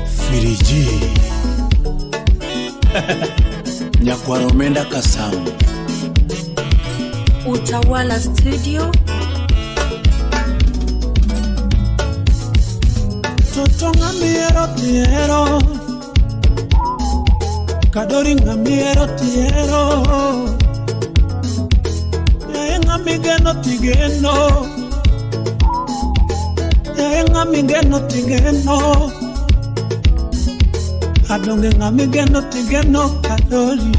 Firiji Nyakwaro Menda Kasamu Utawala Studio. Toto ngamiero tiero Kadori ngamiero tiero Yae ngamigeno tigeno Yae ngamigeno tigeno Adonge ngamigeno tigeno kadori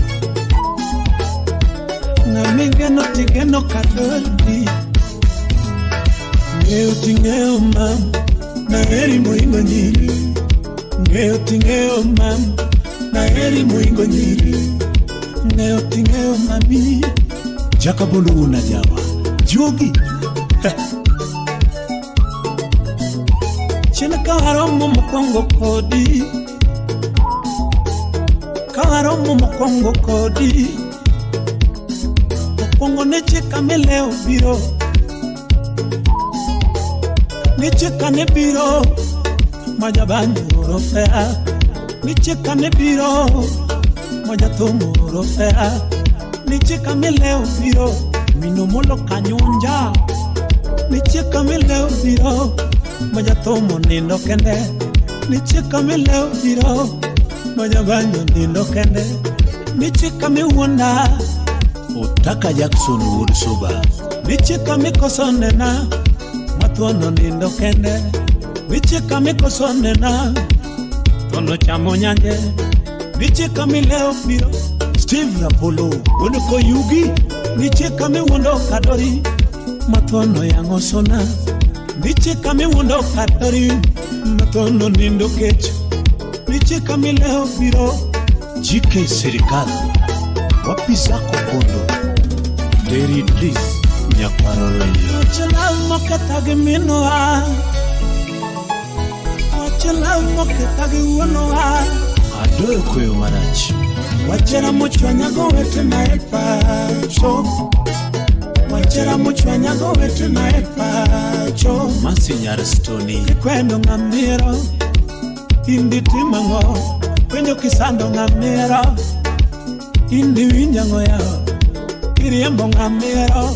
Ngamigeno tigeno kadori Ngeo tingeo mam Na heri muingo nyiri Ngeo tingeo mam Na heri muingo nyiri Ngeo tingeo mami Jakabulu unajawa Jogi Chena kaharomo mkongo kodi Kaharomo mkongo kodi Mkongo neche kameleo biro Nicheka ne biro Majabanyo rofea Nicheka ne biro Majatomo rofea Nicheka meleo biro Minomolo kanyonja Nicheka meleo biro Majatomo nindo kende Nicheka meleo biro Majabanyo nindo kende Nicheka miwanda Otaka Jackson Woodsoba Nicheka mikosonena Matuono nindo kende Nicheka mikosonena Tono chamo nyanje Nicheka mileo biro Steve Rapolo Wonoko yugi Nicheka miwondo kadori Matuono yangosona Nicheka miwondo kadori Matuono nindo kecho Nicheka mileo biro Jike serikali Wapizako kondo Dairy please Nyakwaro Renyo Wachala moketagi minoa Wachala moketagi uonoa Adoyo kweo marachi Wachera muchwanyago wetu na epacho Wachera muchwanyago wetu na epacho Masi nyaristoni Kwendo ngamiro Indi timango Kwenyo kisando ngamiro Indi winyango yao Kiriembo ngamiro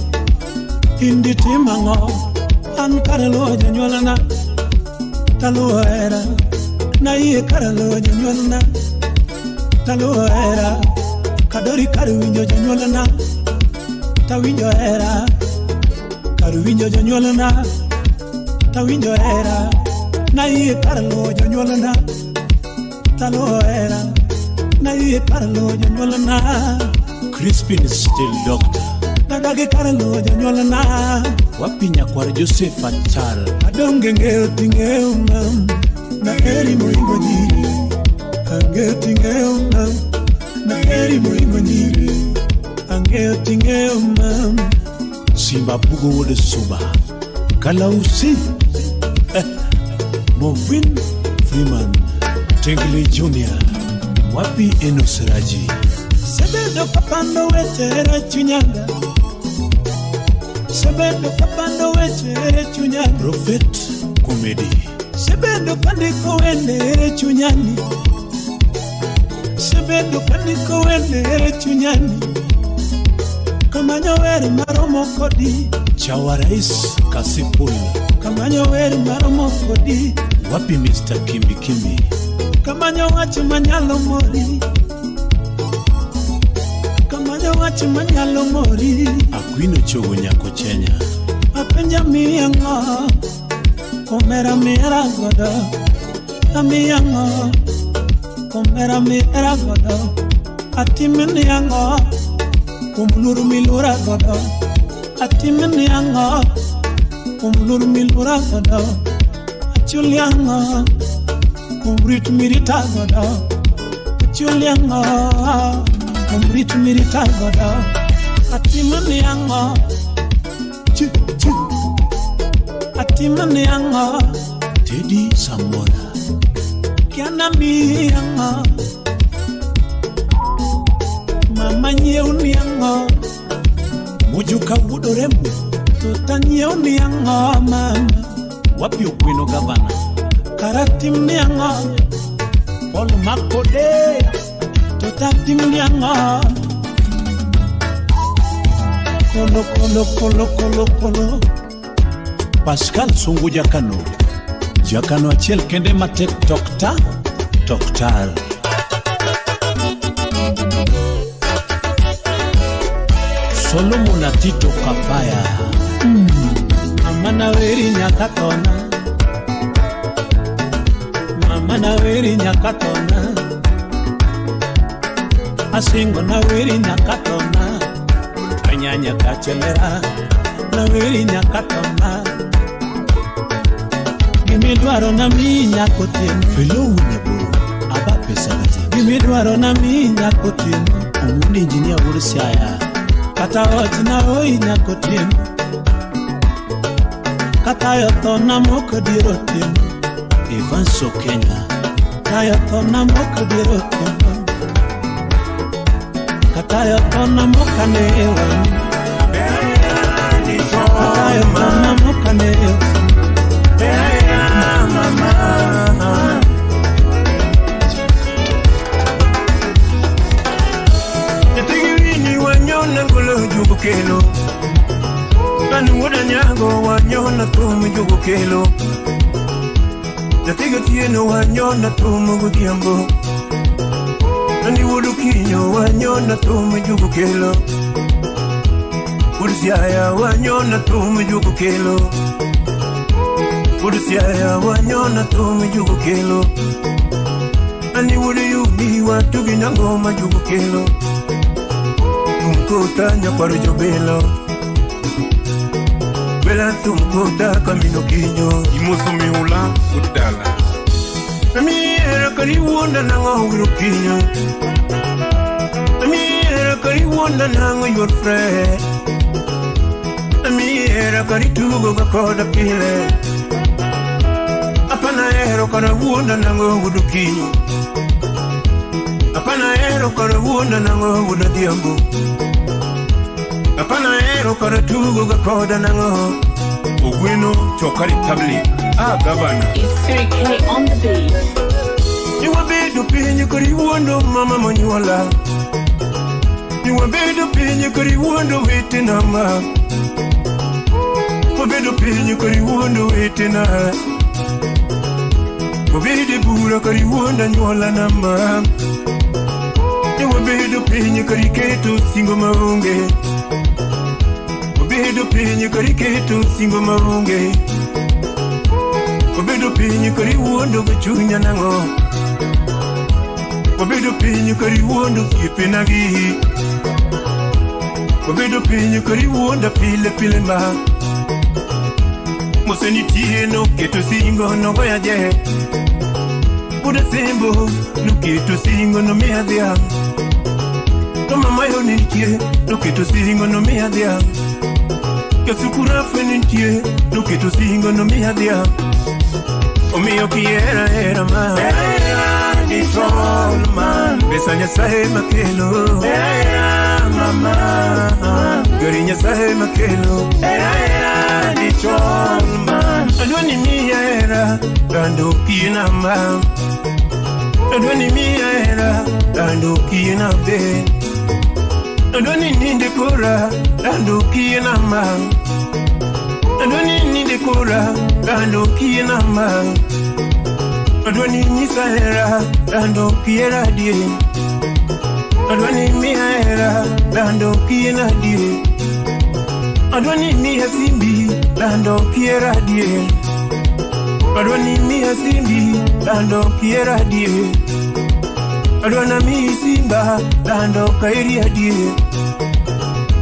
Indi timango Ankarelo janyolana Talo era Na iye karelo janyolana Talo era Kadori karuwinjo janyolana Tawinjo era Karuwinjo janyolana Tawinjo era Na iye karelo janyolana Talo era Na iye karelo janyolana Crispin is still doctor Nadagi karelo janyolana Wapi Nyakwaro Joseph Achal Adonge ngeo tingeo mam Na heri muingo nyiri Angeo tingeo mam Na heri muingo nyiri Angeo tingeo mam Simba Bugo Wode Suba Kalausi Movin Freeman Tengle Junior Wapi Enoseraji Sebedo kapando wetere chunyanga Sebedo kapando wetere chunyanga Prophet Comedy Sebedo kandiko wendere chunyani Sebedo kandiko wendere chunyani Kamanyo weri maromo kodi Chawa Rais Kasipul Kamanyo weri maromo kodi Wapi Mr. Kimbi Kimbi Kamanyo wachi manyalo mori Kamanyo wachi manyalo mori Akwino chogo nyako chenya Apenja miyango Komera mera godo Amiyango Komera mera godo Atimini yango Kumuluru milura godo Atimini yango Kumuluru milura godo Achuli yango Kumritu mirita godo Achuli yango Kumritu mirita godo Atimini yango Chu chu Atimani yango Teddy Samora Kiana mi yango tanyiew niango mujuka wudoremu to tanyiew niango mama wapi ukwino gavana karatim niango pol makode to tatim niango kolo Pascal Sungu Jakano achiel kende matek Toktal Solomon Atito Kapaya Mama naweri nyakatona Asingo naweri nyakatona Anyanya kachelera naweri nyakatona Gimidwaro na minya kotieno Felo unebo aba pesa gati Gimidwaro na minya kotieno Umundi engineer ursiaya Kata oti na oinya kotieno Kata yotona moko dirotieno Evan Sokenya Kata yotona moko dirotieno Kata yotona moka newa Kata yotona moka newa Mama Yatigini wanyona ngolo jugo kelo Kanu woda nyago wanyona tumu jugo kelo Yatiga tieno wanyona tumu gudiambo Nani wodu kinyo wanyona tumu jugo kelo Ursiaya wanyona tumu jugo kelo Ursiaya wanyona tumu jugo kelo Ani wodu yuni watu ginangoma jugo kelo Tumkota nyaparu jobelo Bela tumkota kamino kinyo Imoso miula udala Nami era kari wonda nango wiro kinyo Nami era kari wonda nango your friend Nami era kari tugo gakoda pile Apana ero kara wonda nango wudu kinyo Apana ero kara wonda nango wudu diambo Apana ero kara tugo gakoda nango Ogweno chokari tabli Gavana It's 3K on the beat. You a bit of pain, you could wonder, Mama Manuela. You a bit of pain, you could wonder, waiting on ma. A bit of pain, you could wonder, waiting on her. A bit of bura, could wonder, Nuala Nama. You a bit of pain, you could get to single marunge. A bit of pain, you could get to single marunge. Obedo pinyi kari wondo bechunya nango Obedo pinyi kari wondo kipenagi Obedo pinyi kari wondo pile mba Moseni tieno keto singo no goya je Uda sembo no keto singo no mea dea No mama yo nintie no keto singo no mea dea Kasukura fenintie no keto singo no mea dea O mio quiera era man Era ni sol man Besanya sahe makelo Era mama Garinya sahe makelo Era ni sol man Adwani mi era Dando kina man Adwani mi era Dando kina be Adwani ninde kura Dando kina man Adwani ninde kura Dando kina man Adwani nisahera Dando kiera die Adwani mihera Dando kiena die Adwani miha simbi Dando kiera die Adwani miha simbi Dando kiera die Adwana mi simba Dando kairia die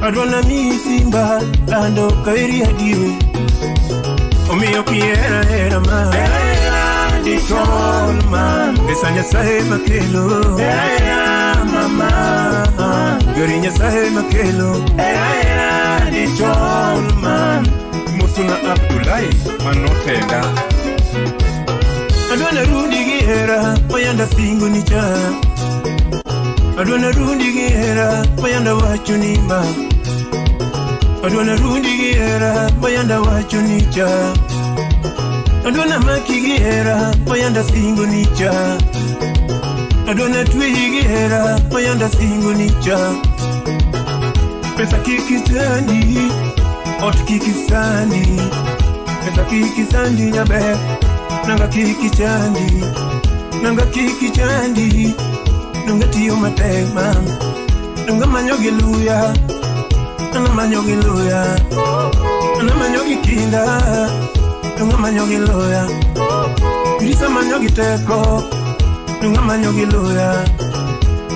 Adwana mi simba Dando kairia die O mio quiera era man Era di sol man Besanya sahe makelo Era mama Garinya sahe makelo Era di sol man Musuna Abdullahi Manotenda Adwana rudi giera Mayanda singo nicha Adwana rundi gera mayanda wacho nimba Adwana rundi gera mayanda wacho nicha Adwana maki gera mayanda singo nicha Adwana twi gera mayanda singo nicha Pesa kiki sandi ot kiki sandi Pesa kiki sandi nyabe Nanga kiki chandi Nanga kiki chandi Nunga tiyo matema Nunga manyogi luya Nunga manyogi luya Nunga manyogi kinda Nunga manyogi luya Grisa manyogi teko Nunga manyogi luya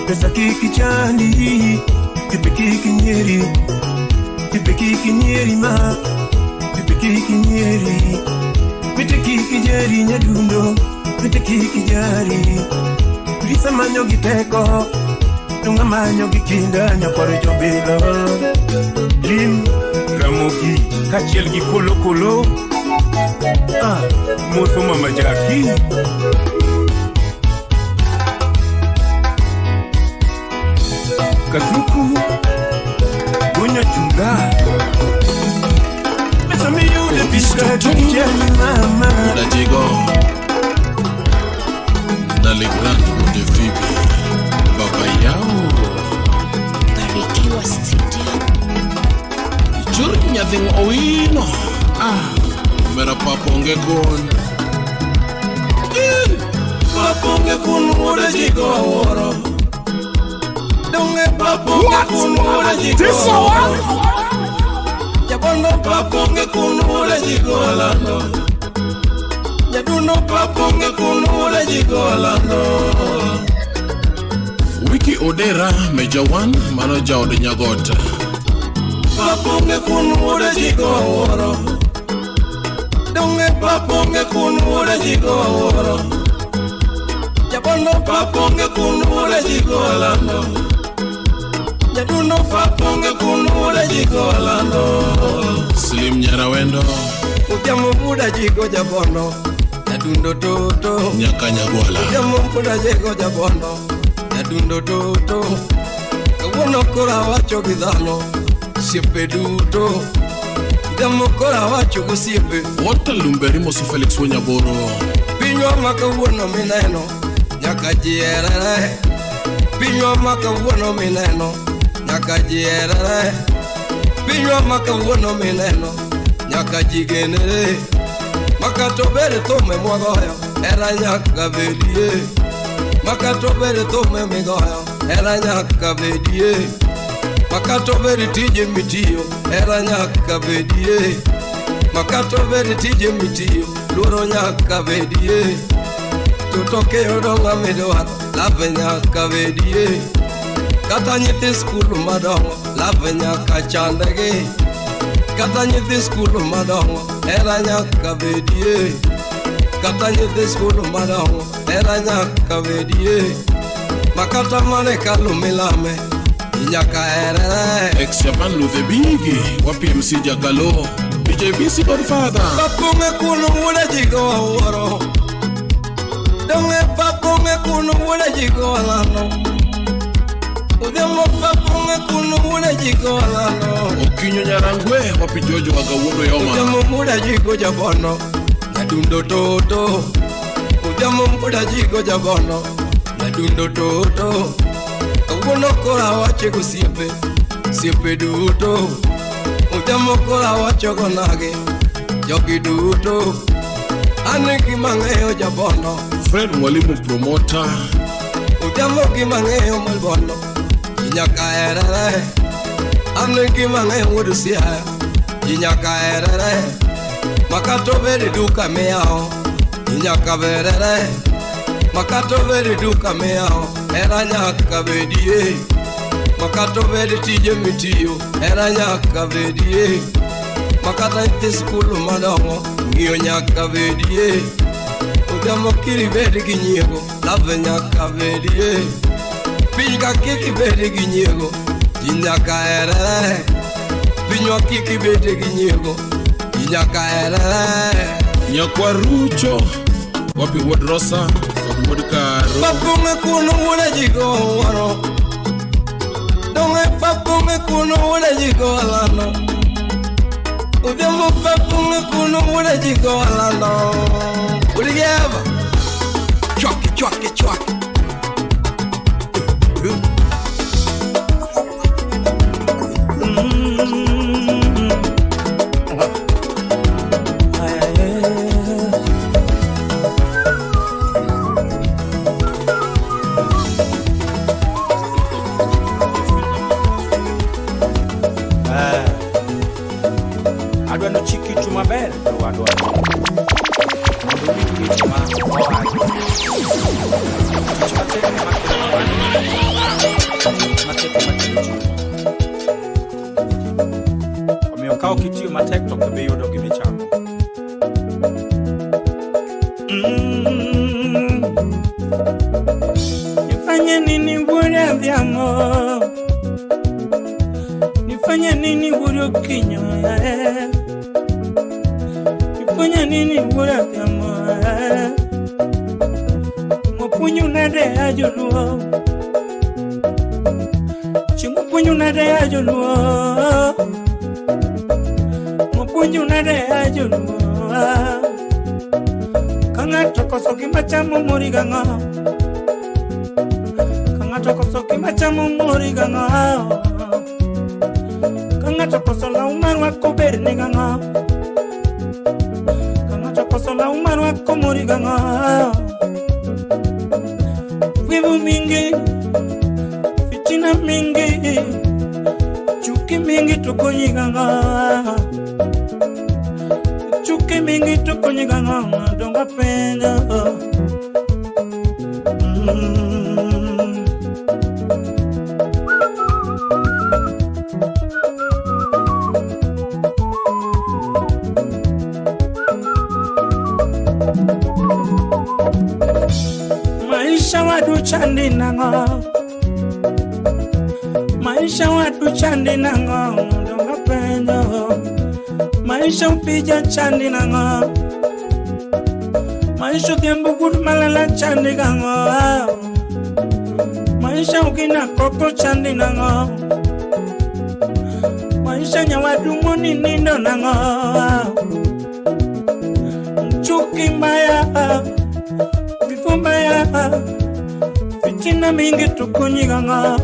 Pesa kiki chandi Tipe kiki nyeri Tipe kiki nyeri ma Tipe kiki nyeri Mite kiki jeri nyadundo Mite kiki jari Grisa manyogi teko Nunga manyogi kinda Nyakware jobilo Lim Ramogi Kachiel gi kolo kolo Moto mama Jackie Kazuku Gonya chunga Pesa miyude pisa Kijani mama La Diego Dans les grandes de Phoebe Baba Yao Barikiwa Studio. Jurinya thing owino Mera paponge kun Paponge kun Ura jigo aworo Donge paponge kun Ura jigo aworo Jabondo paponge kun Ura jigo alando Jaduno paponge kun Ura jigo alando Wiki Odera Major One Manager Ode Nyagota Paponge kun Ura jigo aworo Donge paponge kun Ura jigo aworo Jabondo paponge kun Ura jigo alando Jaduno paponge kun Ura jigo alando Slim Nyarawendo Ujamu muda jigo jabondo Jadundo toto Nyaka Nyagwala Ujamu muda jigo jabondo Jadundo toto Kawono kora wacho gidhano Siepe duto Ujamu kora wacho kusiepe Wata lumberi mosu Felix Wanyaboro Pinywa maka wono mineno Nyaka jierere Pinywa maka wono mineno Nyaka jierere Pinywa maka wono mineno Nyaka jigenere Maka tobere tome mwagoyo Era nyaka vedie Maka tobere tome migoyo Era nyaka vedie Maka tobere tije mitiyo Era nyaka vedie Maka tobere tije mitiyo Luro nyaka vedie Tutoke yodonga midoa Lave nyaka vedie Kata nyithi skulu madongo Lave nyaka chandege Kata nyithi skulu madongo Era nyaka vedie Kata nyithi skulu madongo Era nyaka vedie Makata mane kalu milame Nyaka erere Ex Japan Luthe Bigi Wapi MC Jagalo DJ BC Godfather Papunge kunu wule jigo aworo Donge papunge kunu wule jigo alano Udemo papunge kunu wule jigo alano Okinyo Nyarangwe Wapi Jojo Wagawundo Yoma Udemo muda jigo jabono Nadundo toto Udemo muda jigo jabono Nadundo toto Kawono kora wache kusiepe Siepe duto Udemo kora wache konage Jogi duto Aniki mangeyo jabono Fred Mwalimu Promoter Udemo ki mangeyo malbono Inyaka erere Aniki mangeyo wudusia Inyaka erere Makato veri duka meyao Inyaka verere Makato veri duka meyao Era nyaka vedie Makato veri tije mitiyo Era nyaka vedie Makata ite skulu madongo Ngiyo nyaka vedie Udemo kiri vedi ginyego Lave nyaka vedie Pinga kiki vedi ginyego Jinyaka erere Pinywa kiki vedi ginyego Jinyaka erere Nyakwarucho Wapi Wod Rosa Wapi Wod Karo Papunge kunu wule jigo waro jigo alano Udemo pepunga kuno mure jigo alano Ulieva Chwaki chwaki chwaki Adwano chikitu maber to adwano mondo wiki ma omiyo ka ok itiyo matek to be yudo gimichamo. Nifanye nini bure vyamo, nifanye nini bure kinyo, nifanye nini bure vyamo, mopunyu nade ajuluo, chimupunyu nade ajuluo, mopunyu nade ajuluo, kanga tokosoki machamu muriganga. Tokosoki machamu muriganga Kanga tokosola umaru wako berniganga Kanga tokosola umaru wako muriganga Wivu mingi Fitina mingi Chuki mingi tukonyiganga Chuki mingi tukonyiganga Donga penya Maisha wadu chandi nanga Maisha wadu chandi nanga Donga penya Maisha upija chandi nanga Maisha tiembu kudu malala chandi nanga Maisha ukina koko chandi nanga Maisha nyawadu moni nindo nanga Chuki mbaya Vifo mbaya Fitina mingi tukunyiganga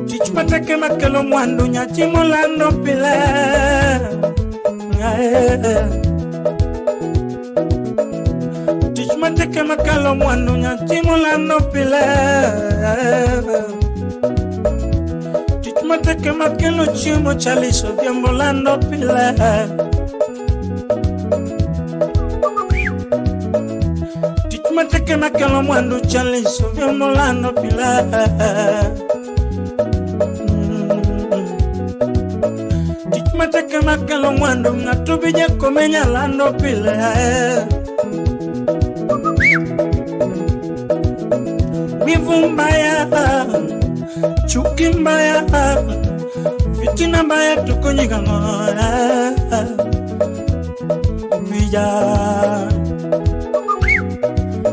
Chichmatake makelo mwandu nyachimulando pile Chichmatake makelo mwandu nyachimulando pile Chichmatake makelo chimo chaliso vyambolando pile Chichmatake makelo mwandu chaliso vyambolando pile Chichmatake makelo mwandu ngatubije komenya lando pile Wivu mbaya Chuki mbaya Fitina mbaya tukonyiganga Vija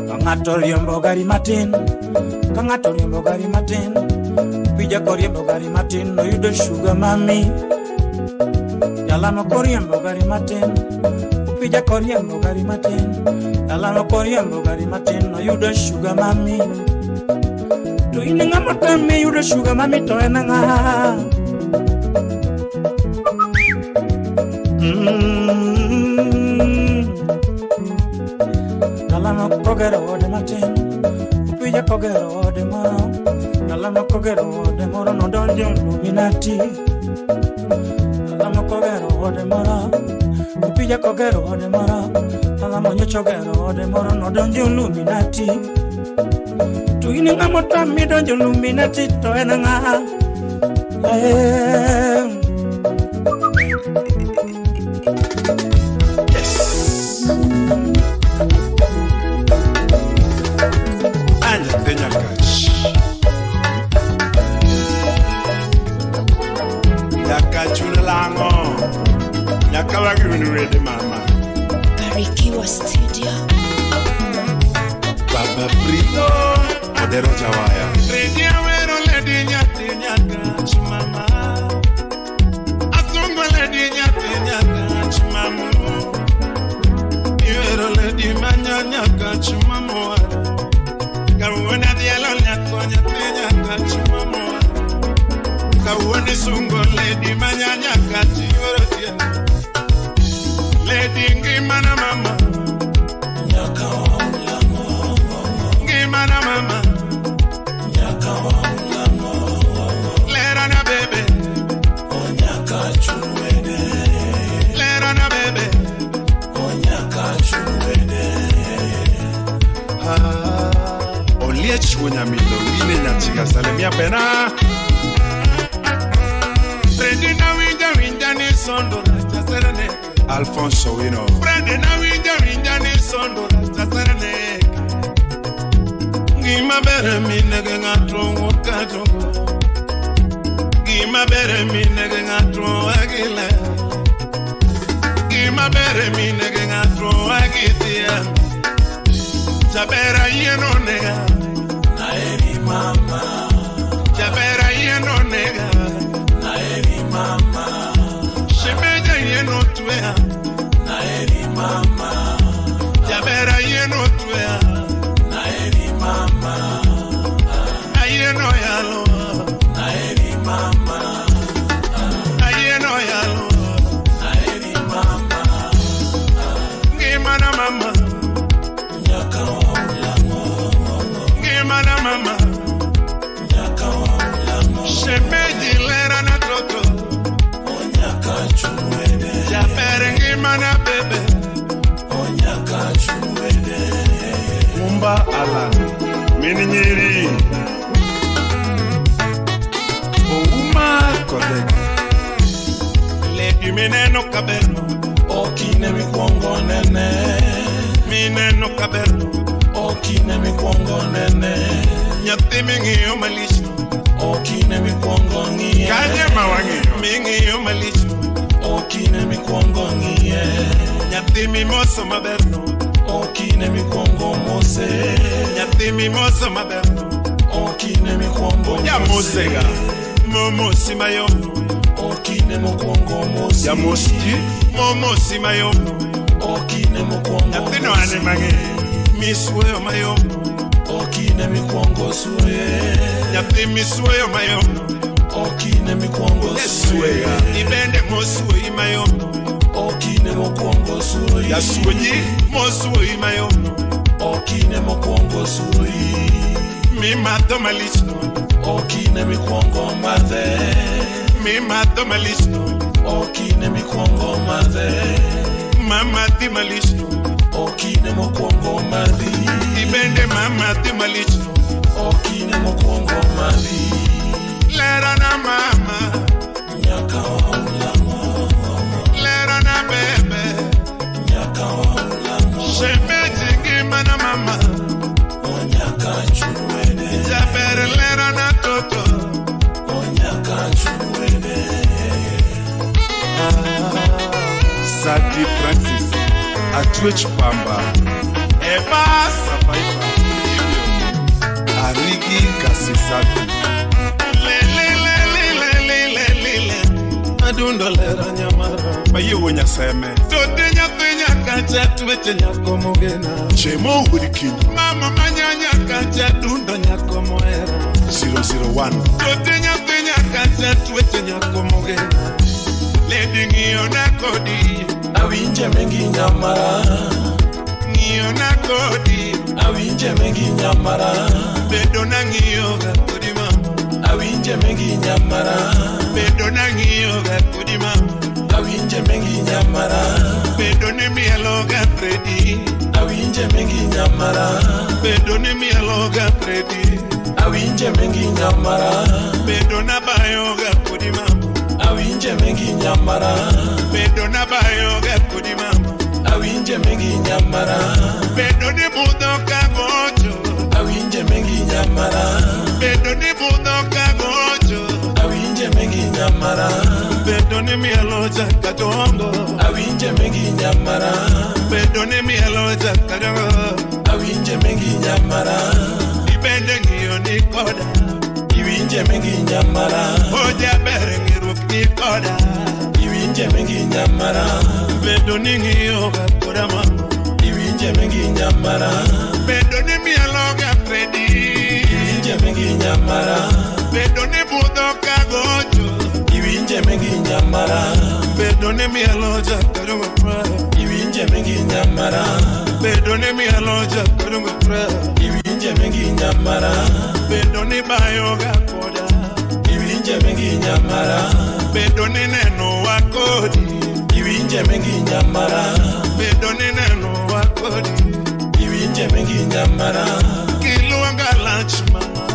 Kangatoriembo gari matin Kangatoriembo gari matin Vija koriembo gari matin No yudo sugar mami Yalama koriembo gari matin Vija koriembo gari matin Yalama koriembo gari matin No yudo sugar mami Tu ininga matami yudo sugar mami to enanga Nalama kogero de matin Upija kogero de moro Nalama kogero de moro no donjon luminati Nalama kogero de moro Upija kogero de moro Nalama nyochogero de moro no donjon luminati Tu ininga matami donjon luminati to enanga Barikiwa Studio. Brito Odero Jawaya Lady Awero Lady Nyati Nyaka Chimama Asungo Lady Nyati Nyaka Chimama Iwero Lady Manya Nyaka Chimama Kawona Dialo Nyako Nyati Nyaka Chimama Kawoni Sungo Lady Manya Nyaka Chiwero Tiena Lady Ngimana Mama Nyaka Wanglango Ngimana Mama Nyaka Wanglango Lerana Bebe Onyaka Chuwede Lerana Bebe Onyaka Chuwede Olie Chunya Milo Wine Nyachiga Salemia Pena Fredina Winja Ni Sondo Chaserane Alfonso Wino Fredina Winja Ni Sondo Chaserane Gima bere mi nege ngatrongo kajongo Gima bere mi nege ngatrongo agile Gima bere mi nege ngatrongo agitia Jabera yeno nega Naeri mama Jabera yeno nega Naeri mama Shemeja yeno tuea Naeri mama Jabera yeno tuea Naeri mama Ayeno yalo Naeri mama Ayeno yalo Naeri mama Ngimana mama Nyaka Wanglango Ngimana mama Nyaka Wanglango Shemeji lera na toto Onyaka Chuwede Japere ngimana bebe Onyaka Chuwede Mumba Alan Mini Nyiri Ouma Kodek Lady Mineno Caberno Okine mikwongo nene Mineno Caberno Okine mikwongo nene Nyati mingiyo malisho Okine mikwongo ngiye Kanye mawangiyo Mingiyo malisho Okine mikwongo ngiye Nyati mimoso maberno Okine mikwongo mose Nyati mimoso maberno Okine mikwongo Ya Mosega Momo simayono Okine mikwongo mose Ya Moski Momo simayono Okine mikwongo Nyati no ane mange Misweyo mayono Okine mikwongo suye Nyati misweyo mayono Okine mikwongo suye Ibende mosuye mayono Okine mikwongo suye Ya Suyi Mosuye mayono Okine mikwongo suye Mi mato malisno Okine mikwongo madhe Mi mato malisno Okine mikwongo madhe Mama di malisno Okine mikwongo madhi Ibende mama di malisno Okine mikwongo madhi Lera na mama Nyaka Wanglango Lera na bebe Nyaka Wanglango Shemeji ngimana mama Onyaka Chuwede Japere lera na toto Onyaka Chuwede Sadi Francis Atwech Pamba Eba Sapaipa Arigi Kasisati Adundo lera nyamara Baye wonya seme Totenya kacha tuweche nyako mogena Chemo Hurikini Mama manyanya kacha dundo nyako moera 001 Totenya kacha tuweche nyako mogena Lady ngiyo na kodi Awinje mengi nyamara Ngiyo na kodi Awinje mengi nyamara Bedo na ngiyo ga kodi mama Awinje mengi nyamara Bedo na ngiyo ga kodi mama Awinje mengi nyamara Bedo ni mielo ga Freddy Awinje mengi nyamara Bedo ni mielo ga Freddy Awinje mengi nyamara Bedo na bayo ga kodi mama Awinje mengi nyamara Bedo na bayo ga kodi mama Awinje mengi nyamara Bedo ni budo ka gojo Awinje mengi nyamara Bedo ni budo ka gojo Awinje mengi nyamara Bedo ni mielo jaka dongo Awinje mengi nyamara Bedo ni mielo jaka dongo Iwinje mengi nyamara Ibende ng'iyo ni koda Iwinje mengi nyamara Oja bere ng'iruk ni koda Iwinje mengi nyamara Bedo ni ng'iyo koda mama Iwinje mengi nyamara Bedo ni mielo ga kredi Iwinje mengi nyamara Bedo ni budho ka gocho Iwinje mengi nyamara Bedo ni mielo ja kadungo pra Iwinje mengi nyamara Bedo ni mielo ja kadungo pra Iwinje mengi nyamara Bedo ni bayo ga koda Iwinje mengi nyamara Bedo ni neno wa kodi Iwinje mengi nyamara Bedo ni neno wa kodi Iwinje mengi nyamara Kiluanga lunch mama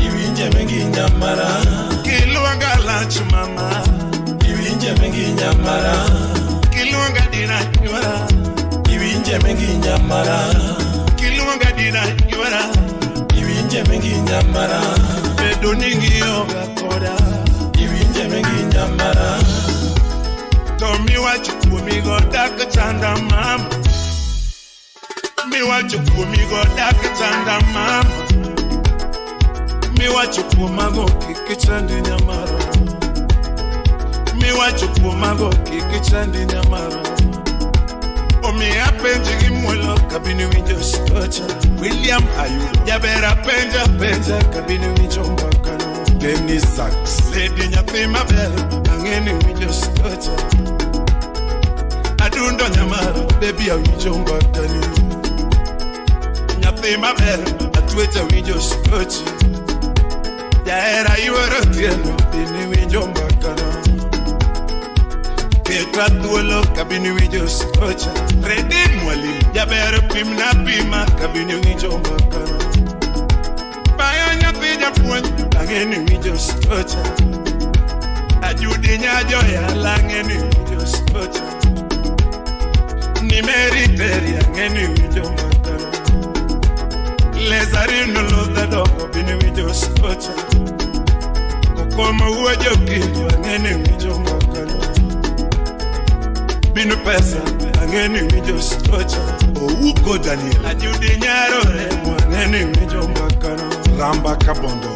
Iwinje mengi nyamara Kiluanga lunch mama Iwinje mengi nyamara Kiluanga dina nyora Iwinje mengi nyamara Kiluanga dina nyora Iwinje mengi nyamara Bedo ni ng'iyo ga koda Iwinje mengi nyamara Tomi wachukumi go dak chanda mama Mi wachukumi go dak chanda mama Mi wachukuma go kikichandi nyamara Mi wachukuma go kikichandi nyamara Omi apenji gimwelo kabini winjo stocha William Ayu Jabera penja kabini winjo mbakano Dennis Sachs Lady Nyathima Bell Angeni winjo stocha Adundo nyamara baby winjo mbakani Nyathima Bell Atweta winjo stocha Jaera iwero tieno Bini winjo mbakano Kekwa tuolo kabini winjo stocha Freddy Mwalimu Jabera pimna pima kabini winjo mbakano Bayo nyathi japuonj Angeni winjo stocha Ajudi nyajoya Langeni winjo stocha Nimeriteri Angeni winjo mbakano Lezarino Luther Dogo Bini winjo stocha Kokoma uwejo kinyo Angeni winjo mbakano Binu pesa Angeni winjo stocha Ouko Daniel Ajudi nyarore Angeni winjo mbakano Ramba Kabondo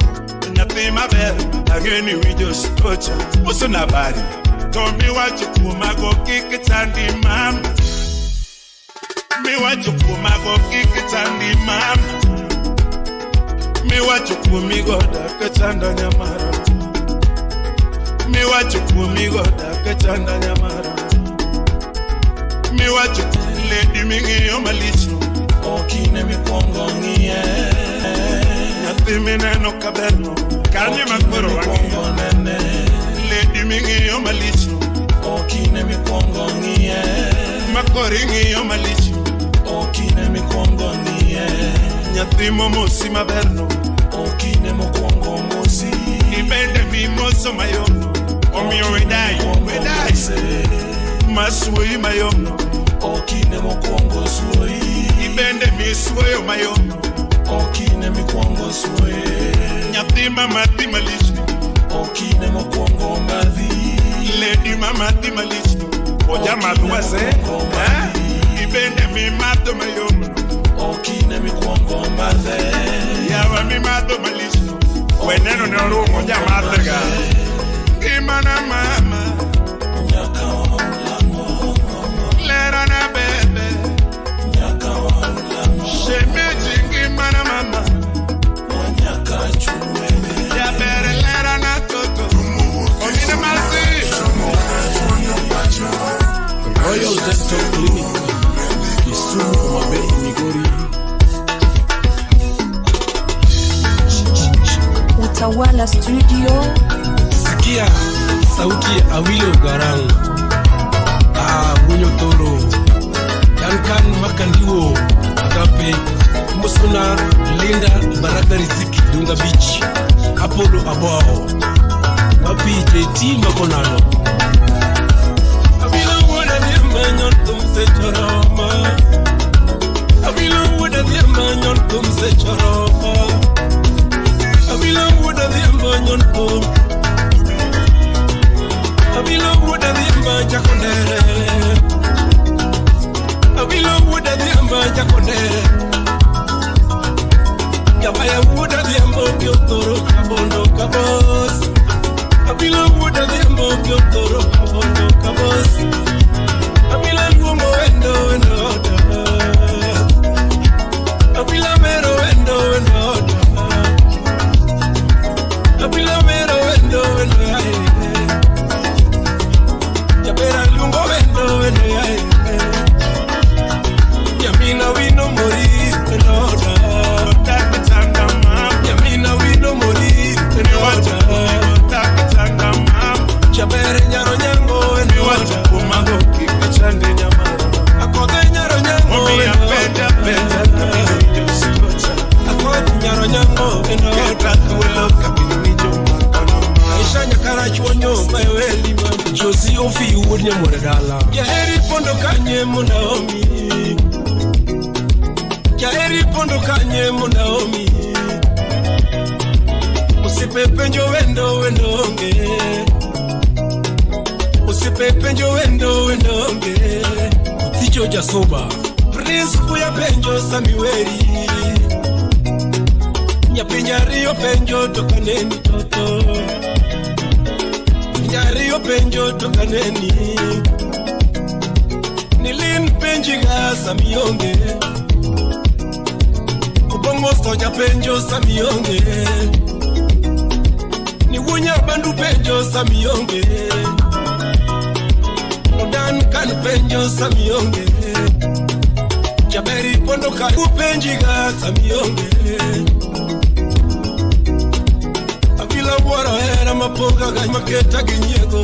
Nyathima Bell Angeni winjo stocha Muso nabari Tomi wachukuma go kikichandi mama Mi wachukuma go kikichandi mama Mi wachukumi go dakachanda nyamara Mi wachukumi go dakachanda nyamara Mi wachukumi lady mingiyo malicho Okine mi kwongo ngiye Nathimi neno kaberno Kanye makwero wangi Lady mingiyo malicho Okine mi kwongo ngiye Makori ngiyo malicho Okine mi kwongo ngiye Nyathimo mosi maberno Okine mo kwongo mosi Ibende mi moso mayono Omiyo wedai Masui mayono Okine mo kwongo suoi Ibende mi suoyo mayono Okine mi kwongo suoi Nyathima mati malicho Okine mo kwongo madhi Lady mama ti malicho Oja maduwase Ibende mi mato mayono Okine mi kwongo madhe Yawa mi mato malicho Weneno ne orumo ja matega Imana mama Nyaka wangu Lera na bebe Nyaka wangu Shemeji ngimana mama Nyaka chumebe Ya bere lera na toto Omine mazi Royal Dental Clinic Kisumu Omabei Migori Utawala Studio. Sikia sauti ya Awilo Garang Bunyo Toro Duncan Makandiwo Agape Musuna Linda Baraka Riziki Dunga Beach Apollo Abao Wapi JT Makonano Awilo Wada Diamanyon Tumse Choroma Awilo Wada Diamanyon Tumse Choroma Awilo Wada Diamanyon Tumse Awilo woda diamba jakondere Awilo woda diamba jakondere Yabaya wuda diambo kyotoro kabondo kabos. Abila wuda diambo kyotoro kabondo kabos. Abila lumo endo enoda. Abila mero endo enoda. Abila mero endo enoda. Yabera lungo endo enoda. Yamina wino mori enoda. Yamina wino mori enoda. Chabere nyaro nyango enoda. Umago kikachande nyama. Akode nyaro nyango enoda. Akode nyaro nyango enoda. Aisha nyakara chuonyo mayeweli mami. Josi ofi uwodnya mwadala. Yaheri pondo kanye Naomi. Yaheri pondo kanye Naomi. Usipepenjo wendo wendonge. Usipepenjo wendo wendonge. Uticho jasoba. Prince kuya penjo Samiweri. Nyapinyari penjo tokaneni toto. Nyari penjo tokaneni. Nilin penjiga Samionge. Kubongo soja penjo Samionge. Niwunya bandu penjo Samionge. Odan kan penjo Samionge. Jaberi pondo kaku penjiga Samionge. Abila wara era mapoga ga maketa ginyego.